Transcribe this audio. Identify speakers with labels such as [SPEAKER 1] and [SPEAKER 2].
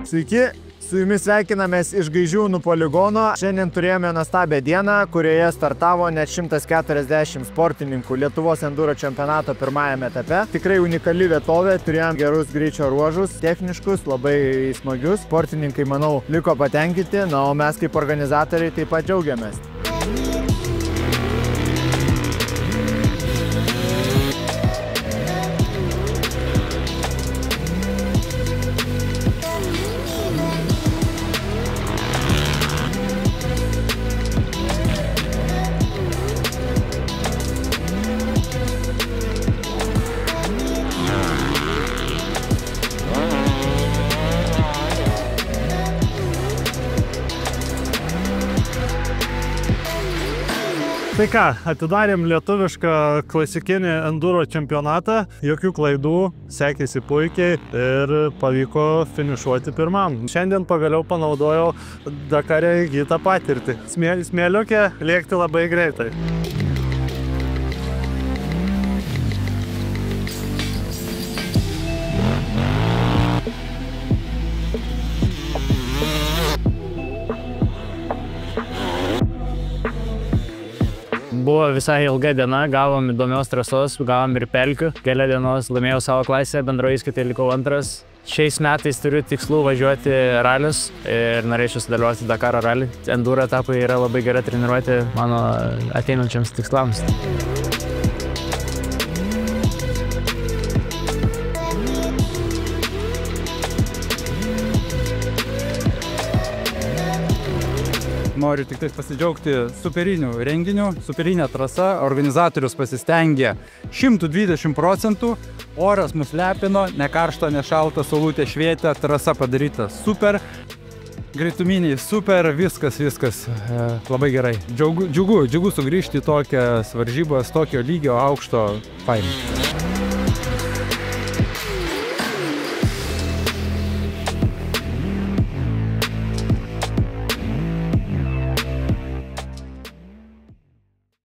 [SPEAKER 1] Sveiki, su jumis sveikinamės iš Gaižiūnų poligono. Šiandien turėjome nuostabią dieną, kurioje startavo net 140 sportininkų Lietuvos enduro čempionato pirmajame etape. Tikrai unikali vietovė, turėjom gerus greičio ruožus, techniškus, labai smagius. Sportininkai, manau, liko patenkinti, na, o mes kaip organizatoriai taip pat džiaugiamės.
[SPEAKER 2] Tai ką, atidarėm lietuvišką klasikinį enduro čempionatą, jokių klaidų, sekėsi puikiai ir pavyko finišuoti pirmam. Šiandien pagaliau panaudojau Dakare įgytą patirtį. Smėliukė lėkti labai greitai.
[SPEAKER 3] Buvo visai ilga diena, gavom įdomios trasos, gavom ir pelkių. Kelią dienos laimėjau savo klasę, bendro įskaitą likau antras. Šiais metais turiu tikslų važiuoti ralius ir norėčiau sudalyvauti Dakaro rally. Enduro etapai yra labai gera treniruotė mano ateinančiams tikslams.
[SPEAKER 4] Noriu tik pasidžiaugti superiniu renginiu, superinė trasa, organizatorius pasistengė 120%, oras mus lepino, ne karšta, ne šalta, saulutė švietė, trasa padaryta super, greituminiai super, viskas labai gerai. Džiugu sugrįžti į tokias varžybas, tokio lygio, aukšto, fainai.